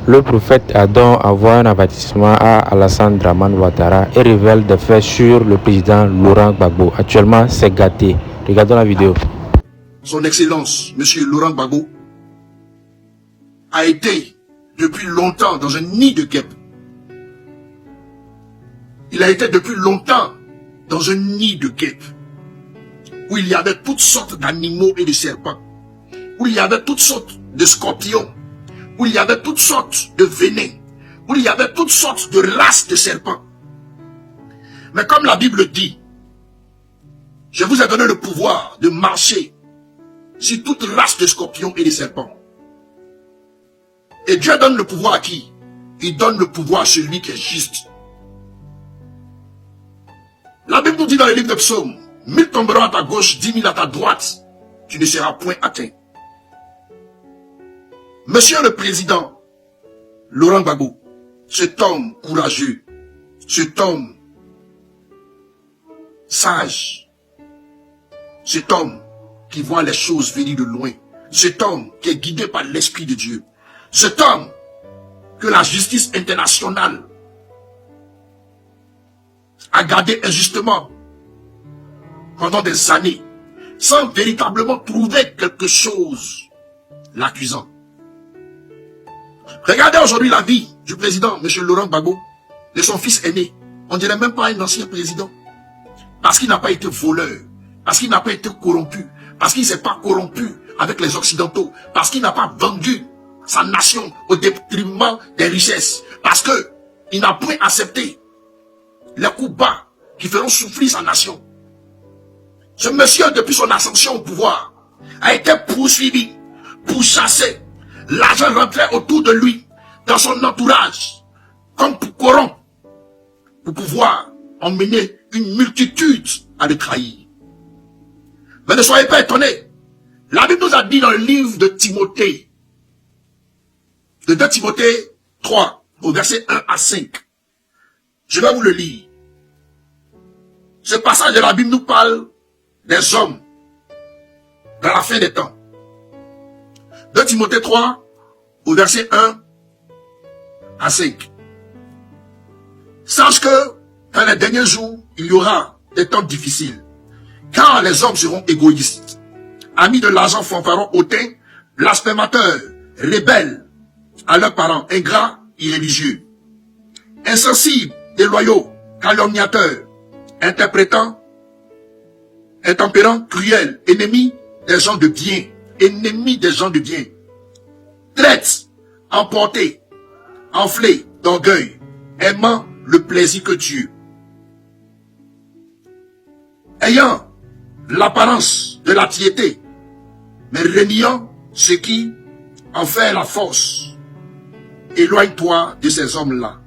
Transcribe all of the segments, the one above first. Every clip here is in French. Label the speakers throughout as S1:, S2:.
S1: Le prophète Adam envoie un avertissement à Alassane Dramane Ouattara et révèle des faits sur le président Laurent Gbagbo. Actuellement, c'est gâté. Regardons la vidéo.
S2: Son Excellence, M. Laurent Gbagbo, a été depuis longtemps dans un nid de guêpes. Il a été depuis longtemps dans un nid de guêpes, où il y avait toutes sortes d'animaux et de serpents, où il y avait toutes sortes de scorpions, où il y avait toutes sortes de venins, où il y avait toutes sortes de races de serpents. Mais comme la Bible dit, je vous ai donné le pouvoir de marcher sur toute race de scorpions et de serpents. Et Dieu donne le pouvoir à qui? Il donne le pouvoir à celui qui est juste. La Bible nous dit dans le livre de Psaume, 1000 tomberont à ta gauche, 10 000 à ta droite, tu ne seras point atteint. Monsieur le Président Laurent Gbagbo, cet homme courageux, cet homme sage, cet homme qui voit les choses venir de loin, cet homme qui est guidé par l'Esprit de Dieu, cet homme que la justice internationale a gardé injustement pendant des années, sans véritablement trouver quelque chose l'accusant. Regardez aujourd'hui la vie du président, M. Laurent Gbagbo, de son fils aîné. On dirait même pas un ancien président. Parce qu'il n'a pas été voleur, parce qu'il n'a pas été corrompu, parce qu'il ne s'est pas corrompu avec les Occidentaux, parce qu'il n'a pas vendu sa nation au détriment des richesses, parce qu'il n'a point accepté les coups bas qui feront souffrir sa nation. Ce monsieur, depuis son ascension au pouvoir, a été poursuivi, pourchassé. L'argent rentrait autour de lui, dans son entourage, comme pour corrompre, pour pouvoir emmener une multitude à le trahir. Mais ne soyez pas étonnés. La Bible nous a dit dans le livre de Timothée, de 2 Timothée 3, au verset 1 à 5. Je vais vous le lire. Ce passage de la Bible nous parle des hommes dans la fin des temps. 2 Timothée 3, au verset 1 à 5. Sache que dans les derniers jours, il y aura des temps difficiles. Car les hommes seront égoïstes, amis de l'argent, fanfarons, hautains, blasphémateurs, rebelles à leurs parents, ingrats, irréligieux, insensibles, déloyaux, calomniateurs, interprétants, intempérants, cruels, ennemis des gens de bien, ennemis des gens de bien, traites, emportés, enflés d'orgueil, aimant le plaisir que Dieu, ayant l'apparence de la piété, mais reniant ce qui en fait la force. Éloigne-toi de ces hommes-là.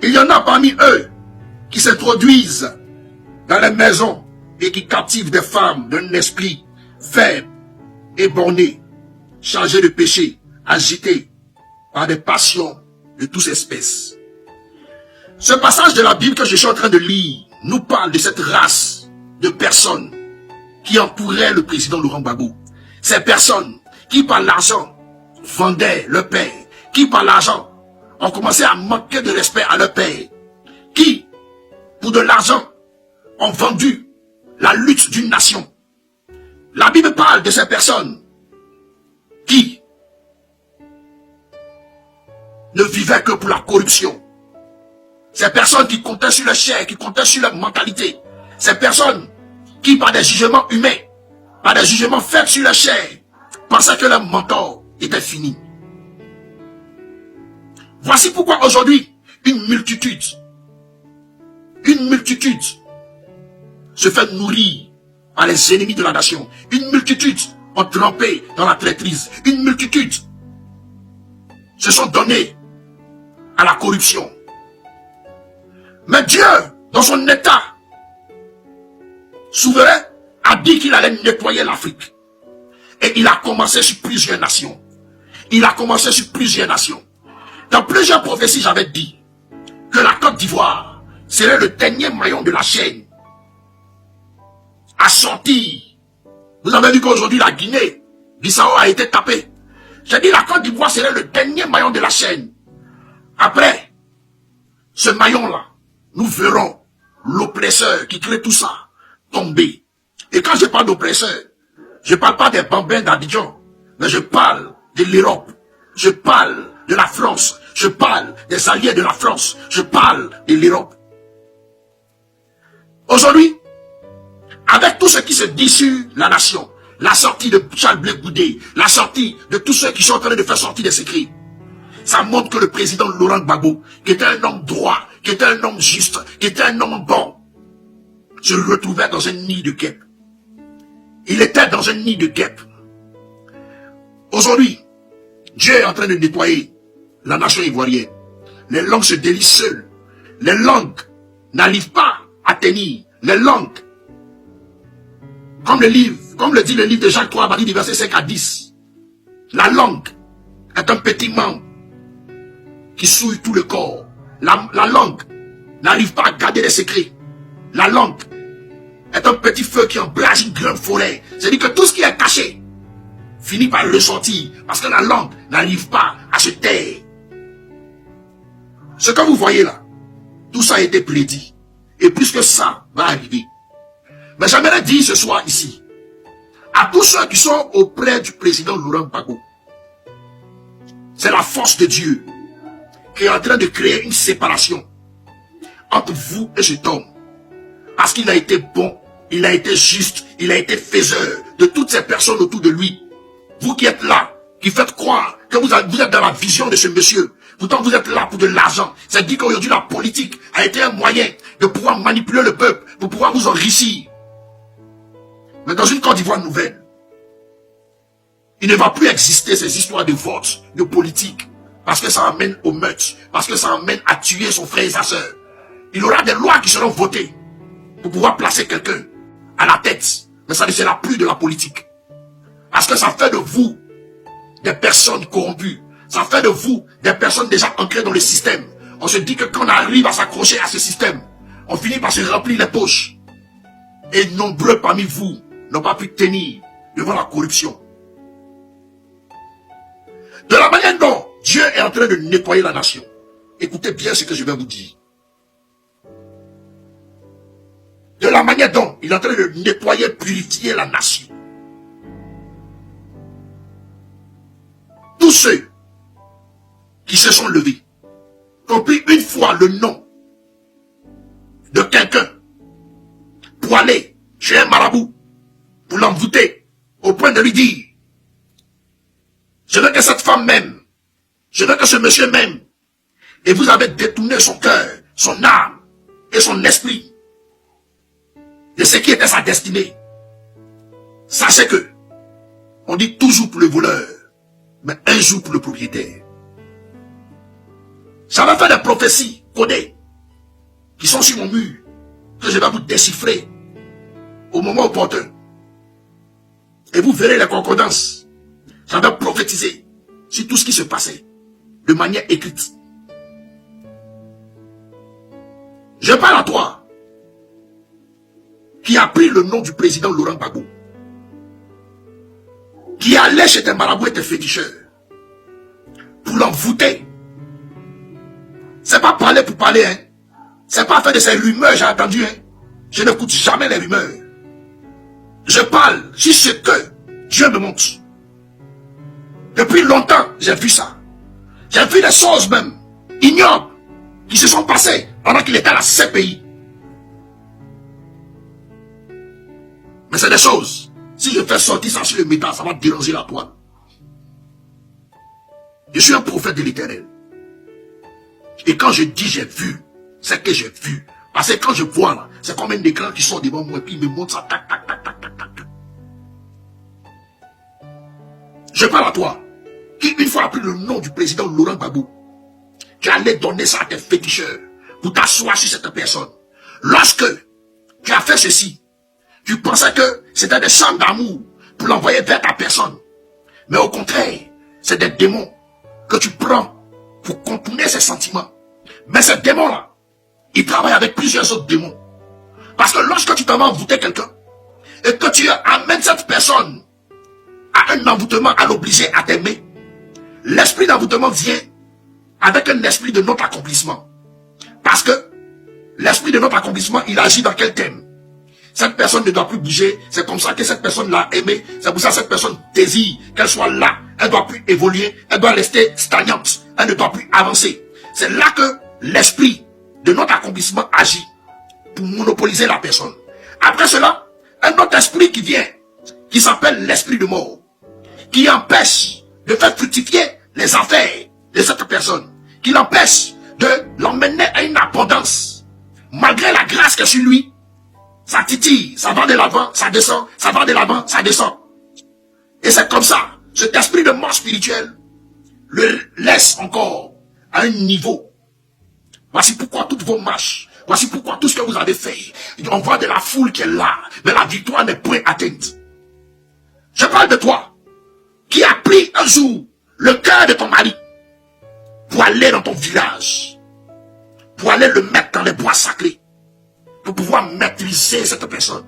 S2: Il y en a parmi eux qui s'introduisent dans les maisons et qui captivent des femmes d'un esprit faible et borné, chargé de péché, agité par des passions de toutes espèces. Ce passage de la Bible que je suis en train de lire nous parle de cette race de personnes qui entouraient le président Laurent Gbagbo. Ces personnes qui par l'argent vendaient leur père, qui par l'argent ont commencé à manquer de respect à leur père, qui pour de l'argent ont vendu la lutte d'une nation. La Bible parle de ces personnes qui ne vivaient que pour la corruption. Ces personnes qui comptaient sur leur chair, qui comptaient sur leur mentalité. Ces personnes qui, par des jugements humains, par des jugements faits sur leur chair, pensaient que leur mentor était fini. Voici pourquoi aujourd'hui, une multitude se fait nourrir par les ennemis de la nation. Une multitude ont trempé dans la traîtrise. Une multitude se sont donnés à la corruption. Mais Dieu, dans son état souverain, a dit qu'il allait nettoyer l'Afrique. Et il a commencé sur plusieurs nations. Il a commencé sur plusieurs nations. Dans plusieurs prophéties, j'avais dit que la Côte d'Ivoire serait le dernier maillon de la chaîne à sortir. Vous avez vu qu'aujourd'hui la Guinée, Bissau a été tapée. J'ai dit la Côte d'Ivoire serait le dernier maillon de la chaîne. Après, ce maillon-là, nous verrons l'oppresseur qui crée tout ça tomber. Et quand je parle d'oppresseur, je ne parle pas des bambins d'Abidjan, mais je parle de l'Europe, je parle de la France, je parle des alliés de la France, je parle de l'Europe. Aujourd'hui, avec tout ce qui se dit sur la nation, la sortie de Charles Blé Goudé, la sortie de tous ceux qui sont en train de faire sortir des écrits, ça montre que le président Laurent Gbagbo, qui était un homme droit, qui était un homme juste, qui était un homme bon, se retrouvait dans un nid de guêpes. Il était dans un nid de guêpes. Aujourd'hui, Dieu est en train de nettoyer la nation ivoirienne. Les langues se délient seules. Les langues n'arrivent pas à tenir. Les langues, comme le dit le livre de Jacques 3, du verset 5 à 10, la langue est un petit membre qui souille tout le corps. La langue n'arrive pas à garder les secrets. La langue est un petit feu qui embrase une grande forêt. C'est-à-dire que tout ce qui est caché finit par ressortir parce que la langue n'arrive pas à se taire. Ce que vous voyez là, tout ça a été prédit. Et plus que ça va arriver. Mais j'aimerais dire ce soir ici, à tous ceux qui sont auprès du président Laurent Gbagbo, c'est la force de Dieu qui est en train de créer une séparation entre vous et cet homme. Parce qu'il a été bon, il a été juste, il a été faiseur de toutes ces personnes autour de lui. Vous qui êtes là, qui faites croire que vous êtes dans la vision de ce monsieur. Pourtant vous êtes là pour de l'argent. Ça dit qu'aujourd'hui la politique a été un moyen de pouvoir manipuler le peuple, pour pouvoir vous enrichir. Mais dans une Côte d'Ivoire nouvelle, il ne va plus exister ces histoires de vote, de politique. Parce que ça amène au meurtre, parce que ça amène à tuer son frère et sa soeur. Il y aura des lois qui seront votées pour pouvoir placer quelqu'un à la tête. Mais ça ne sera plus de la politique. Parce que ça fait de vous des personnes corrompues. Ça fait de vous des personnes déjà ancrées dans le système. On se dit que quand on arrive à s'accrocher à ce système, on finit par se remplir les poches. Et nombreux parmi vous n'ont pas pu tenir devant la corruption. De la manière dont Dieu est en train de nettoyer la nation, écoutez bien ce que je vais vous dire. De la manière dont il est en train de nettoyer, purifier la nation. Tous ceux qui se sont levés, qui ont pris une fois le nom de quelqu'un pour aller chez un marabout, pour l'envoûter, au point de lui dire, je veux que cette femme m'aime, je veux que ce monsieur m'aime, et vous avez détourné son cœur, son âme et son esprit de ce qui était sa destinée. Sachez que on dit toujours pour le voleur, mais un jour pour le propriétaire. J'avais fait des prophéties codées qui sont sur mon mur, que je vais vous déchiffrer au moment opportun. Et vous verrez les concordances. J'avais prophétisé sur tout ce qui se passait de manière écrite. Je parle à toi qui a pris le nom du président Laurent Gbagbo, qui allait chez tes marabouts et tes féticheurs pour l'envoûter. C'est pas parler pour parler, hein. C'est pas faire de ces rumeurs, j'ai entendu, hein. Je n'écoute jamais les rumeurs. Je parle sur ce que Dieu me montre. Depuis longtemps, j'ai vu ça. J'ai vu des choses même ignobles qui se sont passées pendant qu'il était à la CPI. Mais c'est des choses, si je fais sortir ça sur le métal, ça va déranger la toile. Je suis un prophète de l'Éternel. Et quand je dis j'ai vu, c'est que j'ai vu. Parce que quand je vois là, c'est comme un écran qui sort devant moi et puis il me montre ça, tac, tac, tac, tac, tac, tac. Je parle à toi, qui une fois a pris le nom du président Laurent Gbagbo, tu allais donner ça à tes féticheurs pour t'asseoir sur cette personne. Lorsque tu as fait ceci, tu pensais que c'était des chants d'amour pour l'envoyer vers ta personne. Mais au contraire, c'est des démons que tu prends pour contourner ces sentiments. Mais ces démons-là, ils travaillent avec plusieurs autres démons. Parce que lorsque tu t'en vas envoûter quelqu'un, et que tu amènes cette personne à un envoûtement à l'obliger à t'aimer, l'esprit d'envoûtement vient avec un esprit de notre accomplissement. Parce que l'esprit de notre accomplissement, il agit dans quel thème? Cette personne ne doit plus bouger. C'est comme ça que cette personne l'a aimé. C'est pour ça que cette personne désire qu'elle soit là. Elle ne doit plus évoluer. Elle doit rester stagnante. Elle ne doit plus avancer. C'est là que l'esprit de notre accomplissement agit pour monopoliser la personne. Après cela, un autre esprit qui vient, qui s'appelle l'esprit de mort, qui empêche de faire fructifier les affaires de cette personne, qui l'empêche de l'emmener à une abondance. Malgré la grâce que sur lui, ça titille, ça va de l'avant, ça descend, ça va de l'avant, ça descend. Et c'est comme ça, cet esprit de mort spirituelle le laisse encore à un niveau. Voici pourquoi toutes vos marches, voici pourquoi tout ce que vous avez fait, on voit de la foule qui est là, mais la victoire n'est point atteinte. Je parle de toi, qui a pris un jour le cœur de ton mari pour aller dans ton village, pour aller le mettre dans les bois sacrés, pour pouvoir maîtriser cette personne.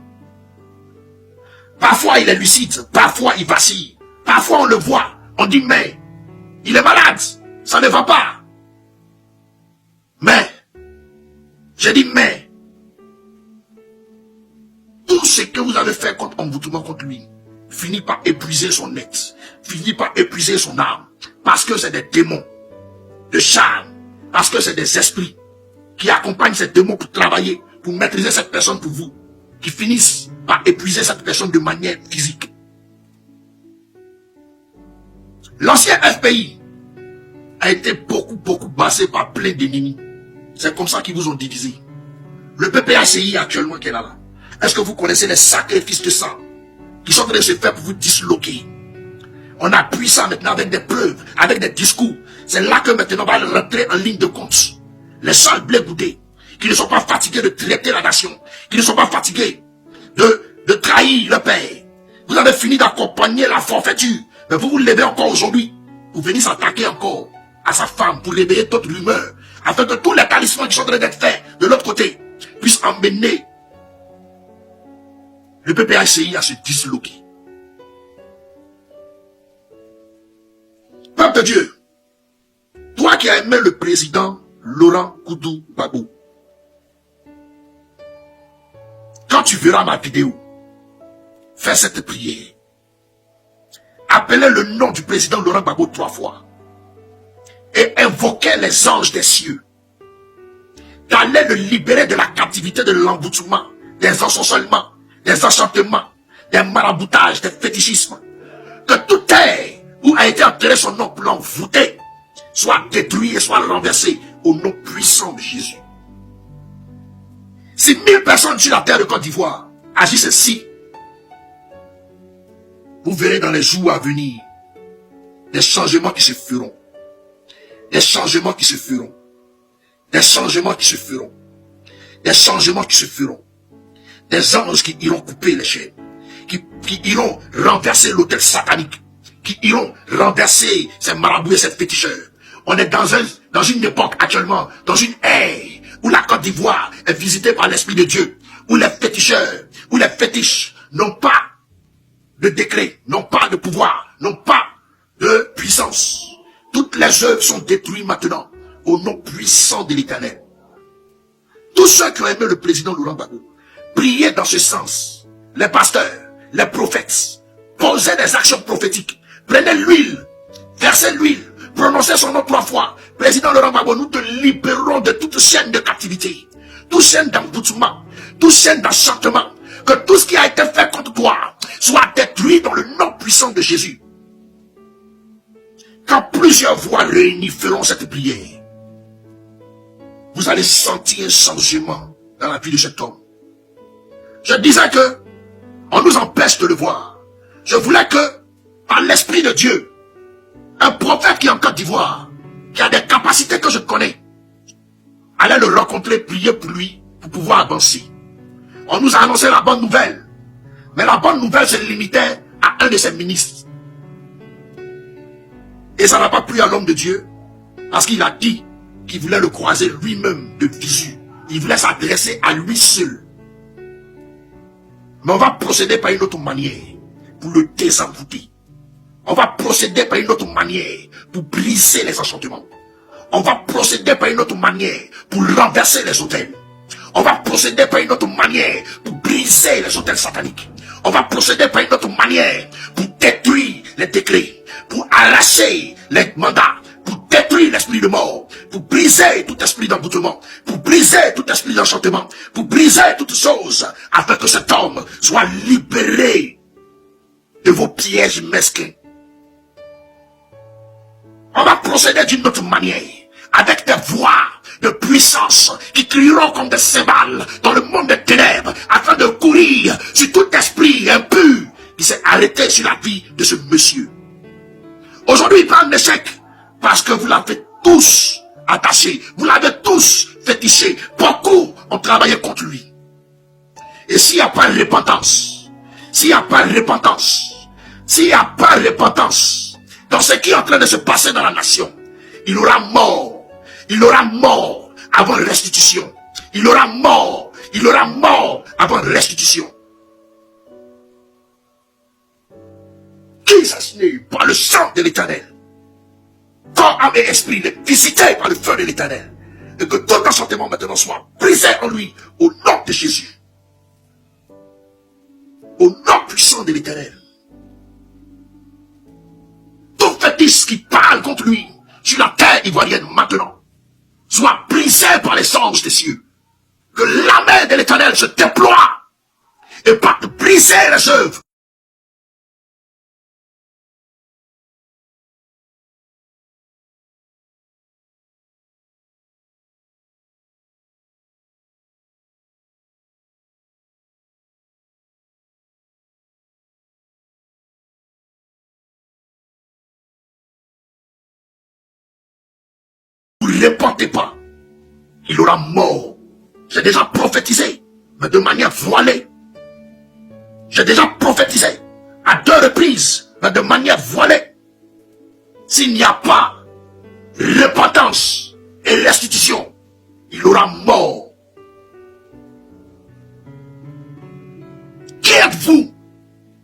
S2: Parfois il est lucide, parfois il vacille, parfois on le voit, on dit mais, il est malade, ça ne va pas. Mais, j'ai dit mais, tout ce que vous avez fait contre envoûtement contre lui, finit par épuiser son être, finit par épuiser son âme, parce que c'est des démons de charme, parce que c'est des esprits qui accompagnent ces démons pour travailler, pour maîtriser cette personne pour vous, qui finissent par épuiser cette personne de manière physique. L'ancien FPI a été beaucoup basé par plein d'ennemis. C'est comme ça qu'ils vous ont divisé. Le PPACI actuellement qui est là. Est-ce que vous connaissez les sacrifices de sang qui sont en train de se faire pour vous disloquer? On appuie ça maintenant avec des preuves, avec des discours. C'est là que maintenant on va rentrer en ligne de compte. Les sales blés boudés, qui ne sont pas fatigués de traiter la nation, qui ne sont pas fatigués de trahir le père. Vous avez fini d'accompagner la forfaiture, mais vous vous levez encore aujourd'hui. Vous venez s'attaquer encore à sa femme pour réveiller toute l'humeur, afin que tous les talismans qui sont en train d'être faits de l'autre côté puissent emmener le PPACI à se disloquer. Peuple de Dieu, toi qui as aimé le président Laurent Gbagbo, quand tu verras ma vidéo, fais cette prière. Appelez le nom du président Laurent Gbagbo 3 fois. Et invoquez les anges des cieux. D'aller le libérer de la captivité de l'envoûtement, des ensorcellements, des enchantements, des maraboutages, des fétichismes. Que toute terre où a été enterré son nom pour l'envoûter soit détruit et soit renversé au nom puissant de Jésus. Si 1000 personnes sur la terre de Côte d'Ivoire agissent ainsi, vous verrez dans les jours à venir des changements qui se feront. Des changements qui se feront. Des changements qui se feront. Des changements qui se feront. Des anges qui iront couper les chaînes. Qui iront renverser l'autel satanique. Qui iront renverser ces marabouts et ces féticheurs. On est dans une époque actuellement, dans une ère où la Côte d'Ivoire est visitée par l'Esprit de Dieu. Où les féticheurs, où les fétiches n'ont pas de décret, n'ont pas de pouvoir, n'ont pas de puissance. Toutes les œuvres sont détruites maintenant au nom puissant de l'Éternel. Tous ceux qui ont aimé le président Laurent Gbagbo, priez dans ce sens. Les pasteurs, les prophètes, posez des actions prophétiques. Prenez l'huile, versez l'huile, prononcez son nom 3 fois. Président Laurent Gbagbo, nous te libérons de toute chaîne de captivité, toute chaîne d'envoûtement, toute chaîne d'enchantement. Que tout ce qui a été fait contre toi soit détruit dans le nom puissant de Jésus. Quand plusieurs voix réunies feront cette prière, vous allez sentir un changement dans la vie de cet homme. Je disais que on nous empêche de le voir. Je voulais que, par l'Esprit de Dieu, un prophète qui est en Côte d'Ivoire, qui a des capacités que je connais, allait le rencontrer, prier pour lui, pour pouvoir avancer. On nous a annoncé la bonne nouvelle. Mais la bonne nouvelle se limitait à un de ses ministres. Et ça n'a pas plu à l'homme de Dieu. Parce qu'il a dit qu'il voulait le croiser lui-même de visu. Il voulait s'adresser à lui seul. Mais on va procéder par une autre manière. Pour le désenvoûter. On va procéder par une autre manière pour briser les enchantements. On va procéder par une autre manière pour renverser les autels. On va procéder par une autre manière pour briser les autels sataniques. On va procéder par une autre manière pour détruire les décrets, pour arracher les mandats, pour détruire l'esprit de mort, pour briser tout esprit d'emboutement, pour briser tout esprit d'enchantement, pour briser toutes choses, afin que cet homme soit libéré de vos pièges mesquins. On va procéder d'une autre manière, avec des voix de puissance qui crieront comme des cymbales dans le monde des ténèbres, afin de courir sur tout esprit impur qui s'est arrêté sur la vie de ce monsieur. Aujourd'hui, il prend un échec parce que vous l'avez tous attaché, vous l'avez tous fétiché. Beaucoup ont travaillé contre lui. Et s'il n'y a pas de repentance, s'il n'y a pas de repentance, s'il n'y a pas de repentance dans ce qui est en train de se passer dans la nation, il aura mort. Il aura mort avant restitution. Il aura mort avant restitution. Qui est assassiné par le sang de l'Éternel? Corps, âme et esprit est visité par le feu de l'Éternel. Et que tout enchantement maintenant soit brisé en lui au nom de Jésus. Au nom puissant de l'Éternel. Tout fétiche qui parle contre lui sur la terre ivoirienne maintenant soit brisé par les anges des cieux. Que la main de l'Éternel se déploie et parte briser les œuvres. Vous ne répondez pas, il aura mort. J'ai déjà prophétisé, mais de manière voilée. J'ai déjà prophétisé à 2 reprises, mais de manière voilée. S'il n'y a pas repentance et restitution, il aura mort. Qui êtes-vous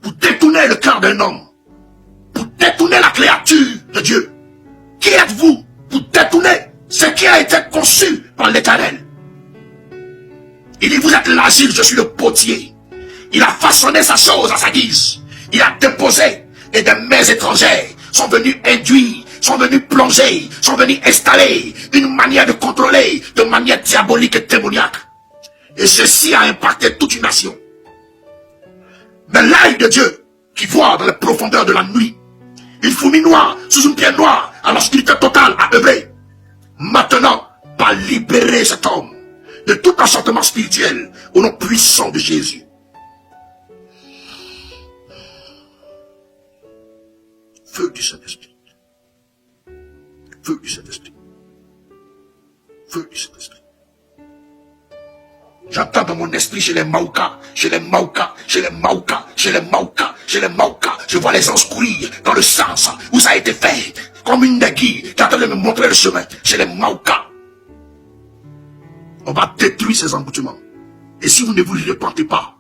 S2: pour détourner le cœur d'un homme, pour détourner la créature de Dieu? Qui êtes-vous pour détourner ce qui a été conçu par l'Éternel? Il dit, vous êtes l'asile, je suis le potier. Il a façonné sa chose à sa guise. Il a déposé, et des mains étrangères sont venues induire, sont venues plonger, sont venues installer une manière de contrôler, de manière diabolique et démoniaque. Et ceci a impacté toute une nation. Mais l'œil de Dieu, qui voit dans les profondeurs de la nuit, il fourmille noir, sous une pierre noire, à l'obscurité totale, à œuvrer. Maintenant, par libérer cet homme de tout enchantement spirituel au nom puissant de Jésus. Feu du Saint-Esprit. Feu du Saint-Esprit. Feu du Saint-Esprit. J'entends dans mon esprit chez les Maouka, chez les Maouka, chez les Maouka, chez les Maouka, chez les Maouka. Je vois les anges courir dans le sens où ça a été fait. Comme une guide qui est en train de me montrer le chemin chez les Maouka. On va détruire ces emboutements. Et si vous ne vous repentez pas,